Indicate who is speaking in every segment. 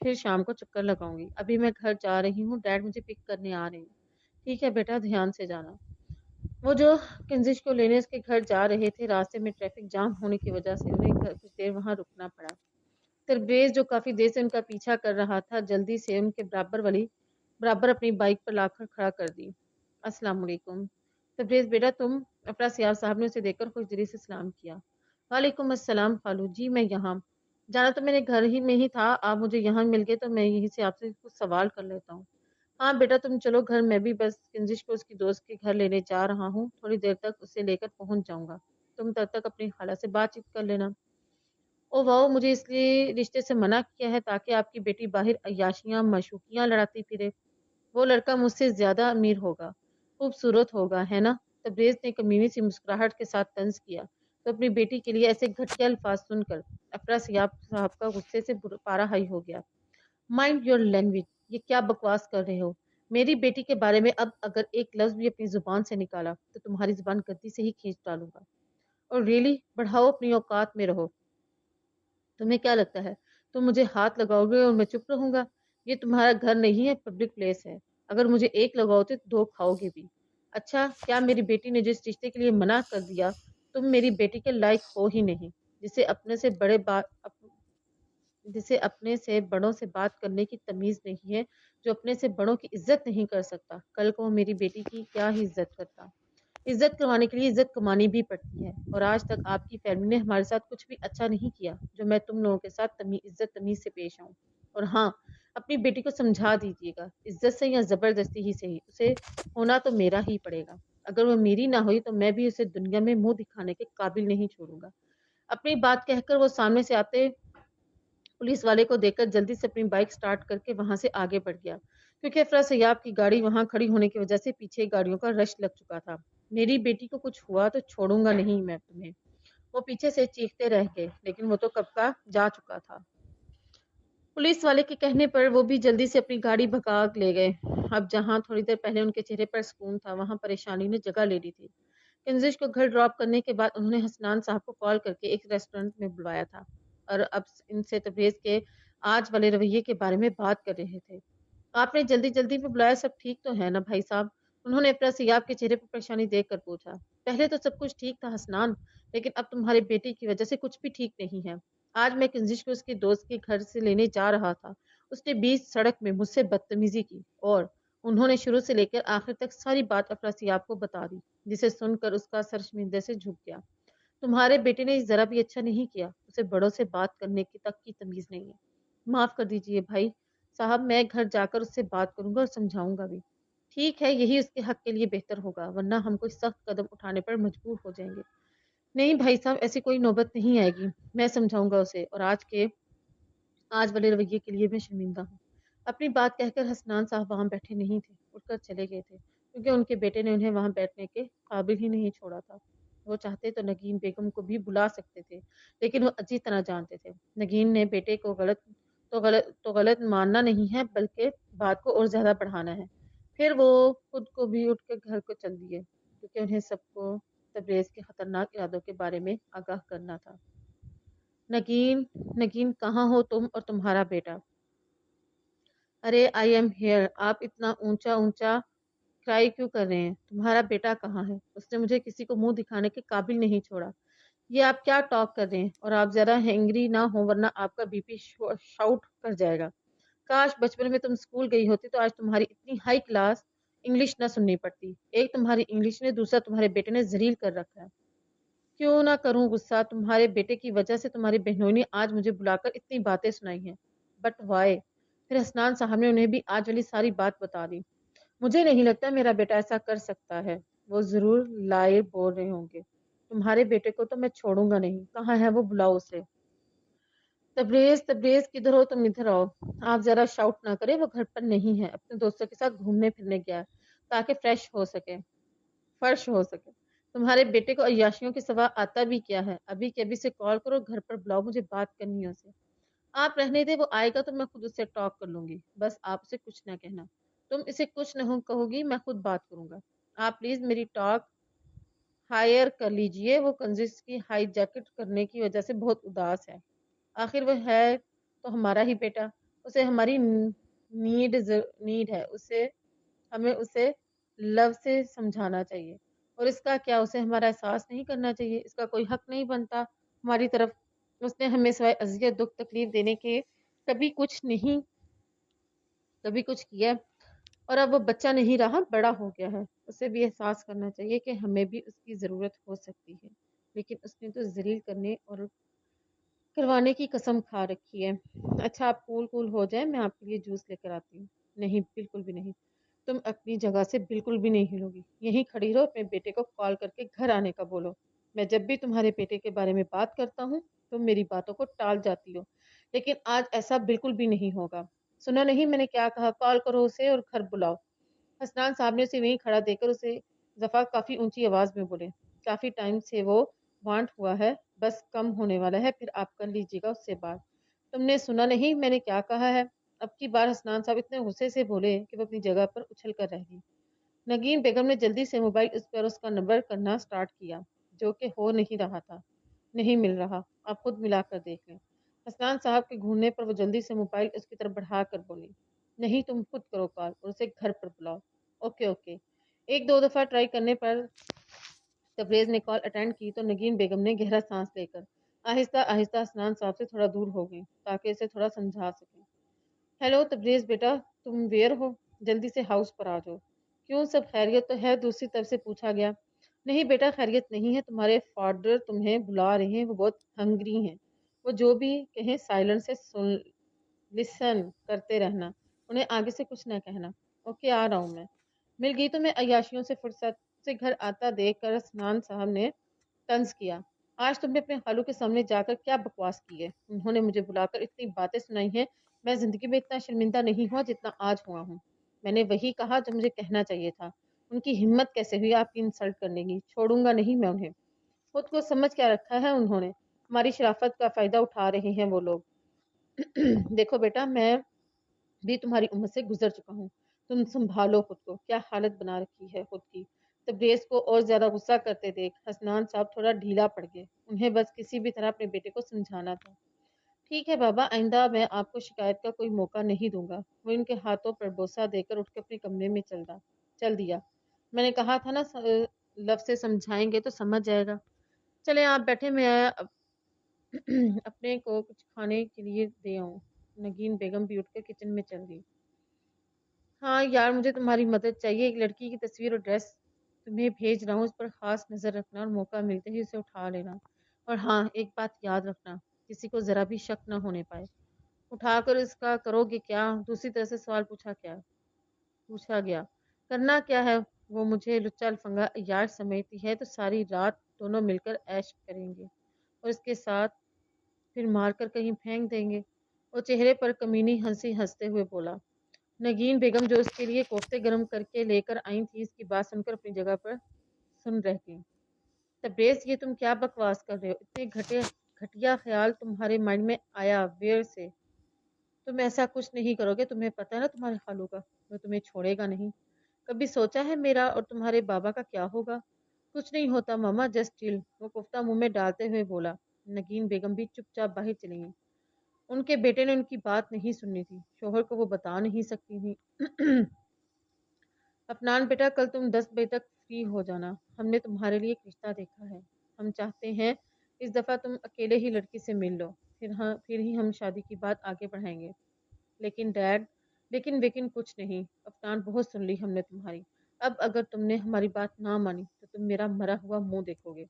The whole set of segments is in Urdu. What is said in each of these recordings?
Speaker 1: پھر شام کو چکر لگاؤں گی. ابھی میں گھر جا رہی ہوں، ڈیڈ مجھے پک کرنے آ رہے ہیں. ٹھیک ہے بیٹا، دھیان سے جانا. وہ جو کنزش کو لینے اس کے گھر جا رہے تھے، راستے میں ٹریفک جام ہونے کی وجہ سے انہیں کچھ دیر وہاں رکنا پڑا. تربریز جو کافی دیر سے ان کا پیچھا کر رہا تھا، جلدی سے ان کے برابر اپنی بائک پر لا کر کھڑا کر دی. السلام علیکم. تبریز بیٹا تم؟ افرا سیاب صاحب نے اسے دیکھ کر خوش دلی سے سلام کیا. وعلیکم السلام خالو جی، میں یہاں جانا تو میرے گھر ہی میں ہی تھا. آپ مجھے یہاں مل گئے تو میں یہیں سے آپ سے کچھ سوال کر لیتا ہوں. ہاں بیٹا تم چلو گھر، میں بھی بس کنزش کو اس کی دوست کے گھر لینے جا رہا ہوں. تھوڑی دیر تک اسے لے کر پہنچ جاؤں گا. تم تب تک اپنی خالہ سے بات چیت کر لینا. او واؤ، مجھے اس لیے رشتے سے منع کیا ہے تاکہ آپ کی بیٹی باہر عیاشیاں مشوقیاں لڑاتی پھرے. وہ لڑکا مجھ سے زیادہ امیر ہوگا، خوبصورت ہوگا، ہے نا؟ تبریز نے کمینی سی مسکراہٹ کے ساتھ طنز کیا تو اپنی بیٹی کے لیے ایسے گھٹیا الفاظ سن کر افرا سیاب صاحب کا غصے سے پارا ہائی ہو گیا. مائنڈ یور لینگویج، یہ کیا بکواس کر رہے ہو؟ میری بیٹی کے بارے میں اب اگر ایک لفظ بھی اپنی زبان سے نکالا تو تمہاری زبان گدی سے ہی کھینچ ڈالوں گا. اور ریلی بڑھاؤ، اپنی اوقات میں رہو. تمہیں کیا لگتا ہے تم مجھے ہاتھ لگاؤ گے اور میں چپ رہوں گا؟ یہ تمہارا گھر نہیں ہے، پبلک پلیس ہے. اگر مجھے ایک لگاؤ تو دو کھاؤ گے بھی. اچھا، کیا میری بیٹی نے جس رشتے کے لیے منع کر دیا تم میری بیٹی کے لائق ہو ہی نہیں؟ جسے اپنے سے بڑوں سے بات کرنے کی تمیز نہیں ہے، جو اپنے سے بڑوں کی عزت نہیں کر سکتا، کل کو وہ میری بیٹی کی کیا ہی عزت کرتا. عزت کروانے کے لیے عزت کمانی بھی پڑتی ہے، اور آج تک آپ کی فیملی نے ہمارے ساتھ کچھ بھی اچھا نہیں کیا جو میں تم لوگوں کے ساتھ عزت تمیز سے پیش آؤں. اور ہاں، اپنی بیٹی کو سمجھا دیجیے گا، عزت سے یا زبردستی ہی صحیح، اسے ہونا تو میرا ہی پڑے گا. اگر وہ میری نہ ہوئی تو میں بھی اسے دنیا میں منہ دکھانے کے قابل نہیں چھوڑوں گا. اپنی بات کہہ کر وہ سامنے سے آتے پولیس والے کو دیکھ کر جلدی سے اپنی بائک سٹارٹ کر کے وہاں سے آگے بڑھ گیا، کیونکہ افرا سیاب کی گاڑی وہاں کھڑی ہونے کی وجہ سے پیچھے گاڑیوں کا رش لگ چکا تھا. میری بیٹی کو کچھ ہوا تو چھوڑوں گا نہیں میں تمہیں. وہ پیچھے سے چیختے رہ گئے، لیکن وہ تو کب کا جا چکا تھا. پولیس والے کے کہنے پر وہ بھی جلدی سے اپنی گاڑی بھگا لے گئے. اب جہاں تھوڑی دیر پہلے ان کے چہرے پر سکون تھا، وہاں پریشانی نے جگہ لے لی تھی. کنزش کو گھر ڈراپ کرنے کے بعد انہوں نے حسنان صاحب کو کال کر کے ایک ریسٹورنٹ میں بلوایا تھا، اور اب ان سے تبریز کے آج والے رویے کے بارے میں بات کر رہے تھے. آپ نے جلدی جلدی میں بلایا، سب ٹھیک تو ہے نا بھائی صاحب؟ انہوں نے افرا سیاب کے چہرے پر پریشانی دیکھ کر پوچھا. پہلے تو سب کچھ ٹھیک تھا حسنان، لیکن اب تمہارے بیٹے کی وجہ سے کچھ بھی ٹھیک نہیں ہے. آج میں کنزش کو اس کے دوست کے گھر سے لینے جا رہا تھا، اس نے بیچ سڑک میں مجھ سے بدتمیزی کی، اور انہوں نے شروع سے لے کر آخر تک ساری بات افرا سیاب کو بتا دی، جسے سن کر اس کا سر شرمندے سے جھک گیا. تمہارے بیٹے نے ذرا بھی اچھا نہیں کیا، اسے بڑوں سے بات کرنے کی تک کی تمیز نہیں ہے. معاف کر دیجئے بھائی صاحب، میں گھر جا کر اس سے بات کروں گا اور سمجھاؤں گا بھی. ٹھیک ہے، یہی اس کے حق کے لیے بہتر ہوگا، ورنہ ہم کوئی سخت قدم اٹھانے پر مجبور ہو جائیں گے. نہیں بھائی صاحب، ایسی کوئی نوبت نہیں آئے گی، میں سمجھاؤں گا اسے، اور آج والے رویے کے لیے میں شرمندہ ہوں. اپنی بات کہہ کر حسنان صاحب وہاں بیٹھے نہیں تھے، اٹھ کر چلے گئے تھے، کیونکہ ان کے بیٹے نے انہیں وہاں بیٹھنے کے قابل ہی نہیں چھوڑا تھا. وہ چاہتے تو نگین بیگم کو بھی بلا سکتے تھے، لیکن وہ اچھی طرح جانتے تھے نگین نے بیٹے کو غلط ماننا نہیں ہے، بلکہ بات کو اور زیادہ بڑھانا ہے. پھر وہ خود کو بھی اٹھ کے گھر کو چل دیے، کیونکہ انہیں سب کو تبریز کے خطرناک ارادوں کے بارے میں آگاہ کرنا تھا. نگین، نگین کہاں ہو تم اور تمہارا بیٹا؟ ارے آئی ایم ہیئر. آپ اتنا اونچا اونچا کرائی کیوں کر رہے ہیں؟ تمہارا بیٹا کہاں ہے؟ اس نے مجھے کسی کو منہ دکھانے کے قابل نہیں چھوڑا. یہ آپ کیا ٹاک کر رہے ہیں؟ اور آپ ذرا ہینگری نہ ہو ورنہ آپ کا بی پی شاؤٹ کر جائے گا. کاش بچپن میں تم اسکول گئی ہوتی تو آج تمہاری اتنی ہائی کلاس انگلش نہ سننی پڑتی. ایک تمہاری انگلش نے، دوسرا تمہارے بیٹے نے ذلیل کر رکھا ہے. کیوں نہ کروں غصہ؟ تمہارے بیٹے کی وجہ سے تمہاری بہنوں نے آج مجھے بلا کر اتنی باتیں سنائی ہیں. But why? پھر حسنان صاحب نے انہیں بھی آج والی ساری بات بتا دی. مجھے نہیں لگتا میرا بیٹا ایسا کر سکتا ہے. وہ ضرور لائے بول رہے ہوں گے. تمہارے بیٹے کو تو میں چھوڑوں گا نہیں. کہاں ہے وہ؟ بلاؤ اسے. تبریز، تبریز کدھر ہو تم؟ ادھر آؤ. آپ ذرا شاؤٹ نہ کرے، وہ گھر پر نہیں ہے، اپنے دوستوں کے ساتھ گھومنے پھرنے گیا تاکہ فرش ہو سکے. تمہارے بیٹے کو عیاشیوں کے سوا آتا بھی کیا ہے؟ ابھی کے ابھی سے کال کرو، گھر پر بلاؤ، مجھے بات کرنی ہے اسے. آپ رہنے دے، وہ آئے گا تو میں خود اس سے ٹاک کر لوں گی. بس آپ اسے کچھ نہ کہنا. تم اسے کچھ نہ کہو گی، میں خود بات کروں گا. آپ پلیز میری ٹاک ہائر کر لیجئے. وہ کنزس کی ہائی جیکٹ کرنے کی وجہ سے بہت اداس ہے. آخر وہ ہے تو ہمارا ہی بیٹا. اسے ہماری نیڈ ہے، ہمیں اسے لو سے سمجھانا چاہیے، اور اس کا کیا اسے ہمارا احساس نہیں کرنا چاہیے؟ اس کا کوئی حق نہیں بنتا ہماری طرف؟ اس نے ہمیں سوائے اذیت دکھ تکلیف دینے کے کبھی کچھ کیا؟ اور اب وہ بچہ نہیں رہا، بڑا ہو گیا ہے، اسے بھی احساس کرنا چاہیے کہ ہمیں بھی اس کی ضرورت ہو سکتی ہے، لیکن اس نے تو ذلیل کرنے اور کروانے کی قسم کھا رکھی ہے۔ اچھا آپ کول ہو جائیں، میں آپ کے لیے جوس لے کر آتی ہوں۔ نہیں، بالکل بھی نہیں، تم اپنی جگہ سے بالکل بھی نہیں ہلو گی، یہیں کھڑی رہو، اپنے بیٹے کو کال کر کے گھر آنے کا بولو۔ میں جب بھی تمہارے بیٹے کے بارے میں بات کرتا ہوں تم میری باتوں کو ٹال جاتی ہو، لیکن آج ایسا بالکل بھی نہیں ہوگا۔ سنا نہیں میں نے کیا کہا؟ کال کرو اسے اور گھر بلاؤ۔ حسنان صاحب نے اسے وہیں کھڑا دے کر اسے ظفا کافی اونچی آواز میں بولے، کافی ٹائم سے وہ وانٹ ہوا ہے، بس کم ہونے والا ہے، پھر آپ کر لیجیے گا اس سے بات۔ تم نے سنا نہیں میں نے کیا کہا ہے؟ اب کی بار حسنان صاحب اتنے غصے سے بولے کہ وہ اپنی جگہ پر اچھل کر رہ گئی۔ نگین بیگم نے جلدی سے موبائل اس کا نمبر کرنا سٹارٹ کیا، جو کہ ہو نہیں رہا تھا۔ نہیں مل رہا، آپ خود ملا کر دیکھ لیں۔ حسنان صاحب کے گھورنے پر وہ جلدی سے موبائل اس کی طرف بڑھا کر بولی، نہیں تم خود کرو کال اور اسے گھر پر بلاؤ۔ Okay okay. ایک دو دفعہ ٹرائی کرنے پر تبریز نے کال اٹینڈ کی تو نگین بیگم نے گہرا سانس لے کر آہستہ آہستہ حسنان صاحب سے تھوڑا دور ہو گئی تاکہ اسے تھوڑا سمجھا سکے۔ ہیلو تبریز بیٹا، تم ویئر ہو؟ جلدی سے ہاؤس پر آ جاؤ۔ کیوں، سب خیریت تو ہے؟ دوسری طرف سے پوچھا گیا۔ نہیں بیٹا، خیریت نہیں ہے، تمہارے فادر تمہیں بلا رہے ہیں، وہ بہت ہنگری ہیں، وہ جو بھی کہیں سائلنٹ سے لسن کرتے رہنا، انہیں آگے سے کچھ نہ کہنا۔ اوکے آ رہا ہوں میں۔ مل گئی تو میں عیاشیوں سے فرصت سے گھر آتا دیکھ کر حسنان صاحب نے طنز کیا، آج تم نے اپنے خالو کے سامنے جا کر کیا بکواس کی ہے؟ انہوں نے مجھے بلا کر اتنی باتیں سنائی ہیں، میں زندگی میں اتنا شرمندہ نہیں ہوا جتنا آج ہوا ہوں۔ میں نے وہی کہا جو مجھے کہنا چاہیے تھا۔ ان کی ہمت کیسے ہوئی آپ کی انسلٹ کرنے کی؟ چھوڑوں گا نہیں میں انہیں۔ خود کو سمجھ کیا رکھا ہے انہوں نے؟ ہماری شرافت کا فائدہ اٹھا رہے ہیں وہ لوگ۔ دیکھو بیٹا، میں بھی تمہاری عمر سے گزر چکا ہوں، تم سنبھالو خود کو۔ کیا حالت بنا رکھی ہے خود کی؟ تبریز کو اور زیادہ غصہ کرتے دیکھ حسنان صاحب تھوڑا ڈھیلا پڑ گئے، انہیں بس کسی بھی طرح اپنے بیٹے کو سمجھانا تھا۔ ٹھیک ہے بابا، آئندہ میں آپ کو شکایت کا کوئی موقع نہیں دوں گا۔ وہ ان کے ہاتھوں پر بوسہ دے کر اٹھ کے اپنے کمرے میں چل دیا۔ میں نے کہا تھا نا لفظ سے سمجھائیں گے تو سمجھ جائے گا۔ چلے آپ بیٹھے، میں اپنے کو کچھ کھانے کے لیے دے آؤں۔ نگین بیگم بھی اٹھ کر کچن میں چل گئی۔ ہاں یار، مجھے تمہاری مدد چاہیے، ایک لڑکی کی تصویر اور ڈریس تمہیں بھیج رہا ہوں، اس پر خاص نظر رکھنا اور موقع ملتے ہی اسے اٹھا لینا۔ اور ہاں ایک بات یاد رکھنا، کسی کو ذرا بھی شک نہ ہونے پائے۔ اٹھا کر اس کا کرو گے کیا؟ دوسری طرح سے سوال پوچھا گیا۔ کرنا کیا ہے؟ وہ مجھے لچا لفنگا عیار سمجھتی ہے تو ساری رات دونوں مل کر عیش کریں گے اور اس کے ساتھ پھر مار کر کہیں پھینک دیں گے۔ وہ چہرے پر کمینی ہنسی ہنستے ہوئے بولا۔ نگین بیگم جو اس کے لیے کوفتے گرم کر کے لے کر آئی تھی، اس کی بات سن کر اپنی جگہ پر سن رہ گئی۔ تبریز یہ تم کیا بکواس کر رہے ہو؟ اتنے گھٹیا خیال تمہارے مائنڈ میں آیا ویر سے؟ تم ایسا کچھ نہیں کرو گے، تمہیں پتہ ہے نا تمہارے خالو کا، وہ تمہیں چھوڑے گا نہیں۔ کبھی سوچا ہے میرا اور تمہارے بابا کا کیا ہوگا؟ کچھ نہیں ہوتا ماما، جسٹ چل، وہ کوفتہ منہ میں ڈالتے ہوئے بولا۔ نگین بیگم بھی چپ چاپ باہر چلی گئی۔ ان کے بیٹے نے ان کی بات نہیں سننی تھی، شوہر کو وہ بتا نہیں سکتی تھی۔ افنان بیٹا، کل تم 10 بجے تک فری ہو جانا، ہم نے تمہارے لیے ایک رشتہ دیکھا ہے، ہم چاہتے ہیں اس دفعہ تم اکیلے ہی لڑکی سے مل لو، پھر ہی ہم شادی کی بات آگے بڑھائیں گے۔ لیکن ڈیڈ، لیکن کچھ نہیں، افنان بہت سن لی ہم نے تمہاری، اب اگر تم نے ہماری بات نہ مانی تو تم میرا مرا ہوا منہ دیکھو گے۔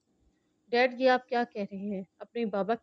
Speaker 1: ڈیڈ یہ آپ کیا کہہ رہے ہیں؟ اپنے بابا